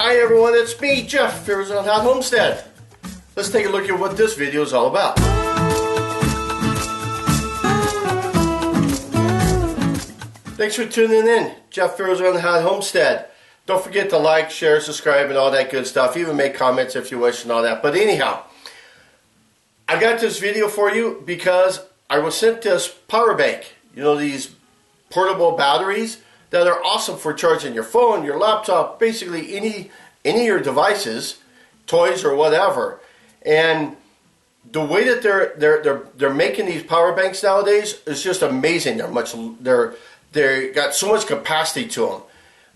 Hi everyone, it's me, Jeff, Arizona Hot Homestead. Let's take a look at what this video is all about. Thanks for tuning in, Jeff Arizona Hot Homestead. Don't forget to like, share, subscribe, and all that good stuff. Even make comments if you wish and all that. But anyhow, I got this video for you because I was sent this power bank. You know, these portable batteries that are awesome for charging your phone, your laptop, basically any of your devices, toys or whatever. And the way that they're making these power banks nowadays is just amazing. They got so much capacity to them.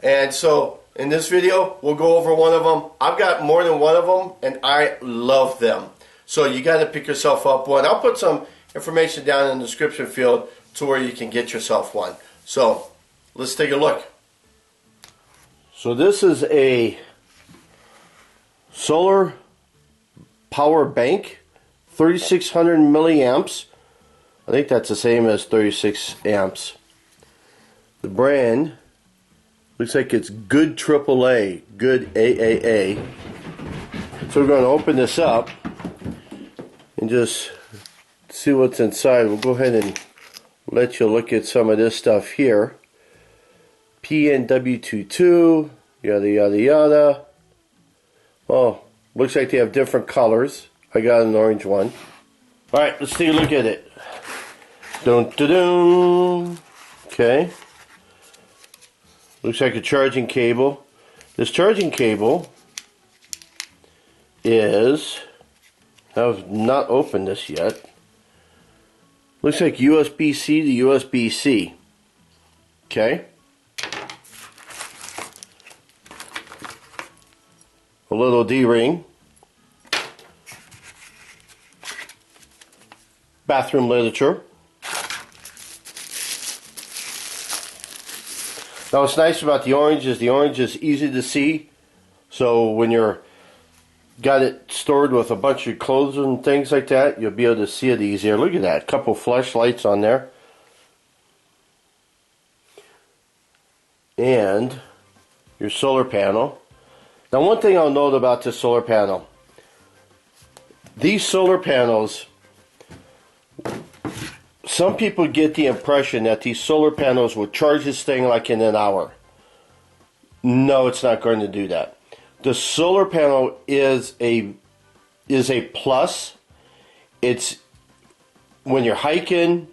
And so in this video, we'll go over one of them. I've got more than one of them, and I love them. So you got to pick yourself up one. I'll put some information down in the description field to where you can get yourself one. So let's take a look. So this is a solar power bank, 3600 milliamps. I think that's the same as 36 amps. The brand looks like it's good AAA, good AAA. So we're going to open this up and just see what's inside. We'll go ahead and let you look at some of this stuff here. PNW22, yada yada yada. Oh, looks like they have different colors. I got an orange one. Alright, let's take a look at it. Dun dun dun. Okay. Looks like a charging cable. This charging cable is, I've not opened this yet. Looks like USB-C to USB-C. Okay. A little D-ring. Bathroom literature. Now what's nice about the orange is easy to see. So when you're got it stored with a bunch of clothes and things like that, you'll be able to see it easier. Look at that, a couple flashlights on there. And your solar panel. Now one thing I'll note about this solar panel, these solar panels, some people get the impression that these solar panels will charge this thing like in an hour. No, it's not going to do that. The solar panel is a plus. It's when you're hiking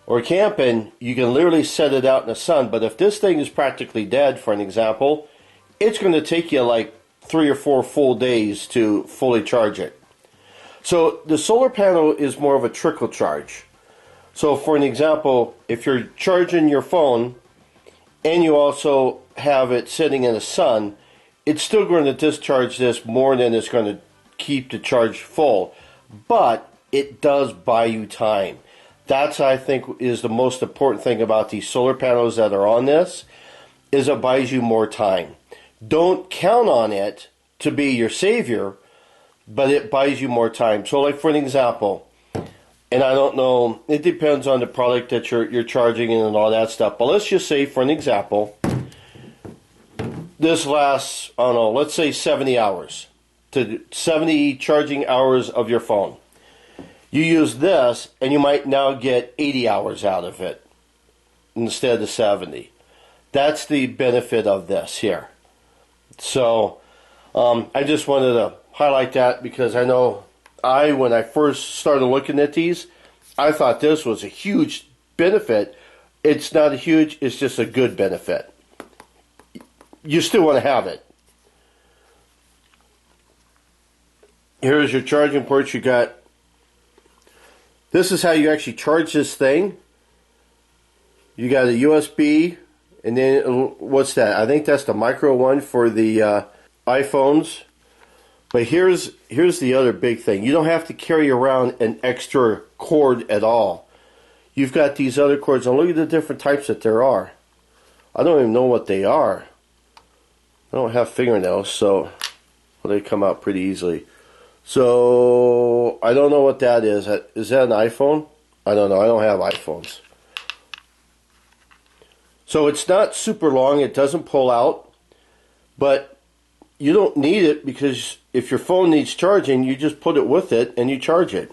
or camping, you can literally set it out in the sun. But if this thing is practically dead, for an example, it's going to take you like 3 or 4 full days to fully charge it. So the solar panel is more of a trickle charge. So for an example, if you're charging your phone and you also have it sitting in the sun, it's still going to discharge this more than it's going to keep the charge full. But it does buy you time. That's, I think, is the most important thing about these solar panels that are on this, is it buys you more time. Don't count on it to be your savior, but it buys you more time. So like for an example, and I don't know, it depends on the product that you're charging and all that stuff, but let's just say for an example, this lasts, I don't know, let's say 70 hours, to 70 charging hours of your phone. You use this and you might now get 80 hours out of it instead of 70. That's the benefit of this here. So I just wanted to highlight that because I know when I first started looking at these, I thought this was a huge benefit. It's not a huge, it's just a good benefit. You still want to have it. Here's your charging ports. You got, this is how you actually charge this thing. You got a USB, and then what's that? I think that's the micro one for the iPhones. But here's the other big thing. You don't have to carry around an extra cord at all. You've got these other cords, and look at the different types that there are. I don't even know what they are. I don't have fingernails, so they come out pretty easily. So I don't know what that is. Is that an iPhone? I don't know. I don't have iPhones. So it's not super long. It doesn't pull out. But you don't need it because if your phone needs charging, you just put it with it and you charge it.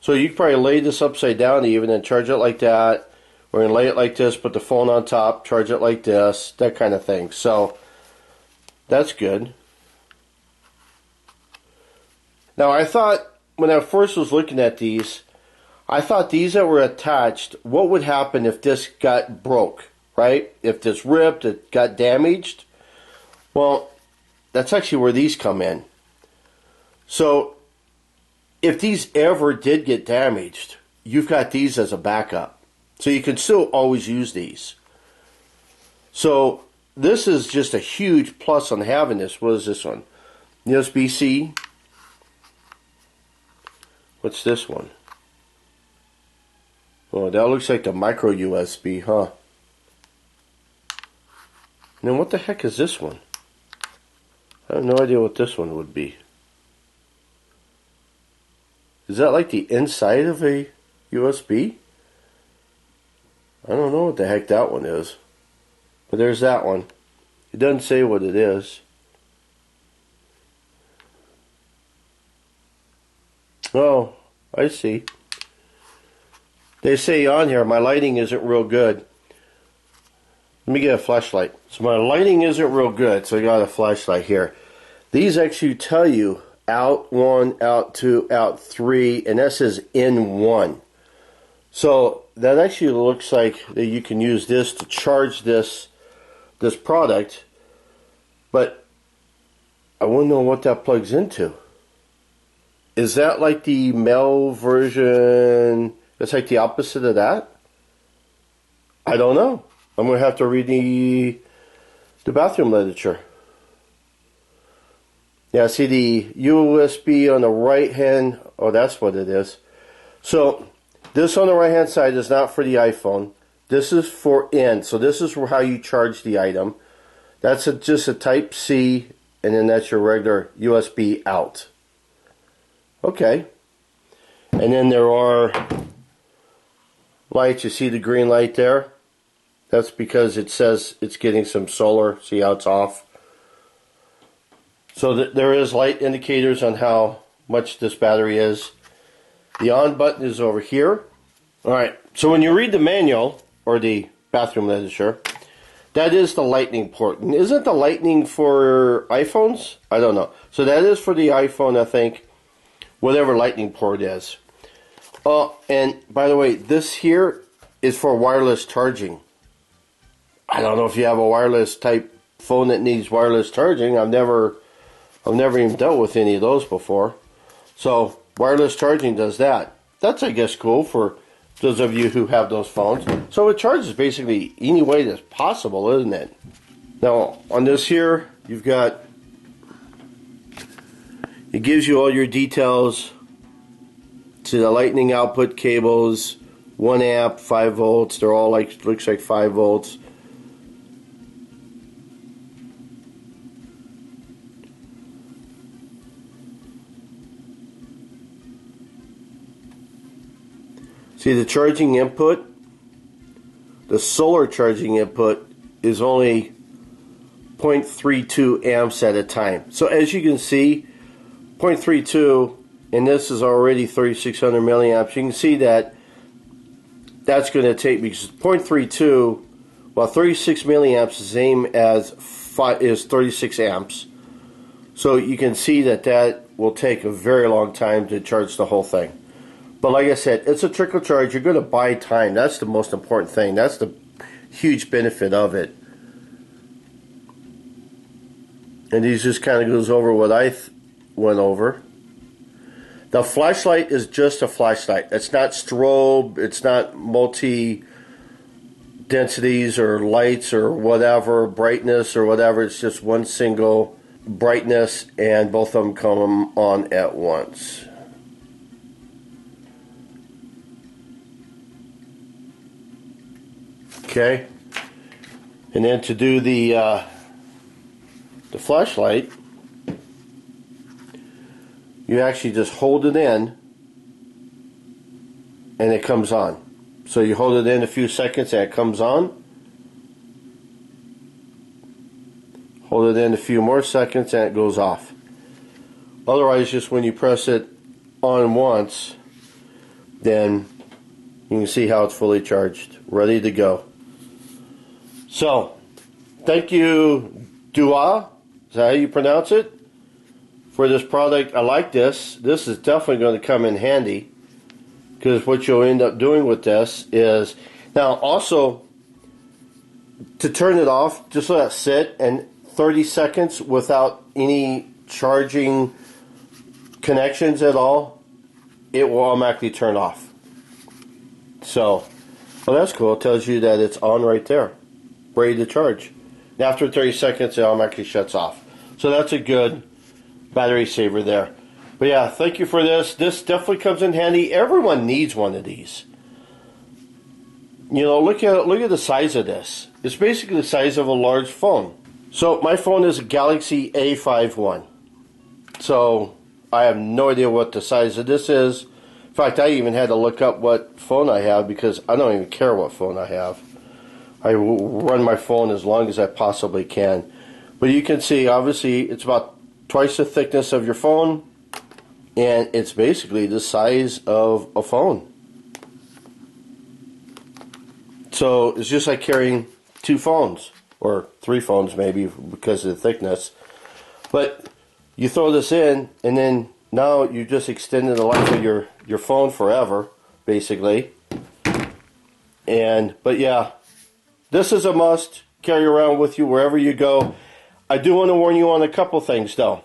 So you can probably lay this upside down even and charge it like that. We're going to lay it like this, put the phone on top, charge it like this, that kind of thing. So that's good. Now I thought, when I first was looking at these, I thought these that were attached, what would happen if this got broke, right? If this ripped, it got damaged. Well, that's actually where these come in. So if these ever did get damaged, you've got these as a backup. So you can still always use these. So this is just a huge plus on having this. What is this one? USB-C. What's this one? Oh, that looks like the micro USB, huh? And then what the heck is this one? I have no idea what this one would be. Is that like the inside of a USB? I don't know what the heck that one is. But there's that one. It doesn't say what it is. Oh, I see. They say on here, my lighting isn't real good. Let me get a flashlight. So my lighting isn't real good, so I got a flashlight here. These actually tell you out 1, out 2, out 3, and that says in 1. So that actually looks like that you can use this to charge this product, but I wouldn't know what that plugs into. Is that like the male version? It's like the opposite of that? I don't know. I'm going to have to read the bathroom literature. Yeah, see the USB on the right hand. Oh, that's what it is. So this on the right hand side is not for the iPhone. This is for in. So this is how you charge the item. That's just a Type C, and then that's your regular USB out. Okay. And then there are lights. You see the green light there? That's because it says it's getting some solar. See how it's off? So there is light indicators on how much this battery is. The on button is over here. Alright, so when you read the manual, or the bathroom literature, that is the lightning port. And isn't the lightning for iPhones? I don't know. So that is for the iPhone, I think. Whatever lightning port is. Oh, and by the way, this here is for wireless charging. I don't know if you have a wireless type phone that needs wireless charging. I've never even dealt with any of those before. So wireless charging does that. That's, I guess, cool for those of you who have those phones. So it charges basically any way that's possible, isn't it? Now on this here, you've got, it gives you all your details to the lightning output cables, 1 amp, 5 volts. They're all like, looks like 5 volts. See the charging input? The solar charging input is only 0.32 amps at a time. So as you can see, 0.32, and this is already 3600 milliamps. You can see that that's going to take, because 0.32, well, 36 milliamps is the same as 36 amps. So you can see that that will take a very long time to charge the whole thing. But like I said, it's a trickle charge. You're going to buy time. That's the most important thing. That's the huge benefit of it. And these just kind of goes over what I went over. The flashlight is just a flashlight. It's not strobe. It's not multi-densities or lights or whatever, brightness or whatever. It's just one single brightness, and both of them come on at once. Okay, and then to do the flashlight, you actually just hold it in and it comes on. So you hold it in a few seconds and it comes on. Hold it in a few more seconds and it goes off. Otherwise, just when you press it on once, then you can see how it's fully charged, ready to go. So, thank you, Dua, is that how you pronounce it? For this product. I like this. This is definitely going to come in handy, because what you'll end up doing with this is, now also, to turn it off, just let it sit, and 30 seconds without any charging connections at all, it will automatically turn off. So, well, that's cool. It tells you that it's on right there, ready to charge. And after 30 seconds, it automatically shuts off. So that's a good battery saver there. But yeah, thank you for this. This definitely comes in handy. Everyone needs one of these. You know, look at the size of this. It's basically the size of a large phone. So my phone is a Galaxy A51. So I have no idea what the size of this is. In fact, I even had to look up what phone I have, because I don't even care what phone I have. I run my phone as long as I possibly can. But you can see, obviously, it's about twice the thickness of your phone, and it's basically the size of a phone. So it's just like carrying two phones, or three phones maybe, because of the thickness. But you throw this in, and then now you just extended the life of your phone forever, basically. But yeah, this is a must. Carry around with you wherever you go. I do want to warn you on a couple things, though.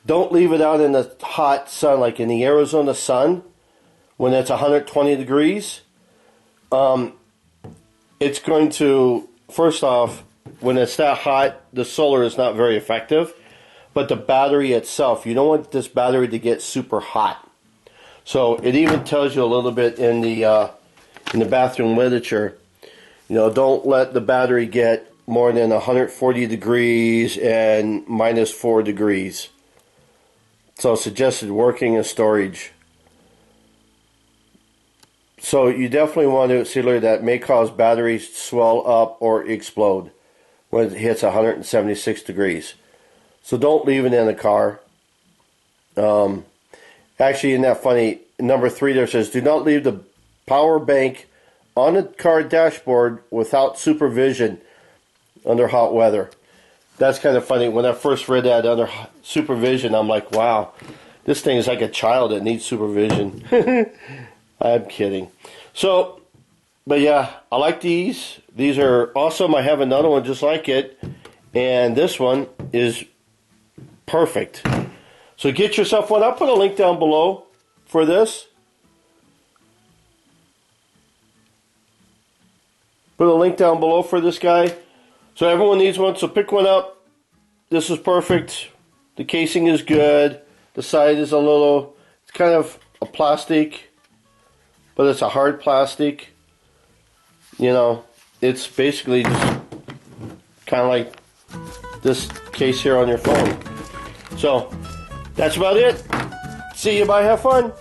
Don't leave it out in the hot sun, like in the Arizona sun, when it's 120 degrees. It's going to, first off, when it's that hot, the solar is not very effective. But the battery itself, you don't want this battery to get super hot. So it even tells you a little bit in the bathroom literature, you know, don't let the battery get more than 140 degrees and -4 degrees. So suggested working and storage. So you definitely want to consider that may cause batteries to swell up or explode when it hits 176 degrees. So don't leave it in the car. Actually, isn't that funny? Number 3 there says, do not leave the power bank on the car dashboard without supervision under hot weather. That's kind of funny. When I first read that under supervision, I'm like, wow, this thing is like a child that needs supervision. I'm kidding. So, but yeah, I like these. These are awesome. I have another one just like it. And this one is perfect. So get yourself one. I'll put a link down below for this. Put a link down below for this guy. So everyone needs one, so pick one up. This is perfect. The casing is good. The side is a little, it's kind of a plastic, but it's a hard plastic. You know, it's basically just kind of like this case here on your phone. So, that's about it. See you, bye, have fun.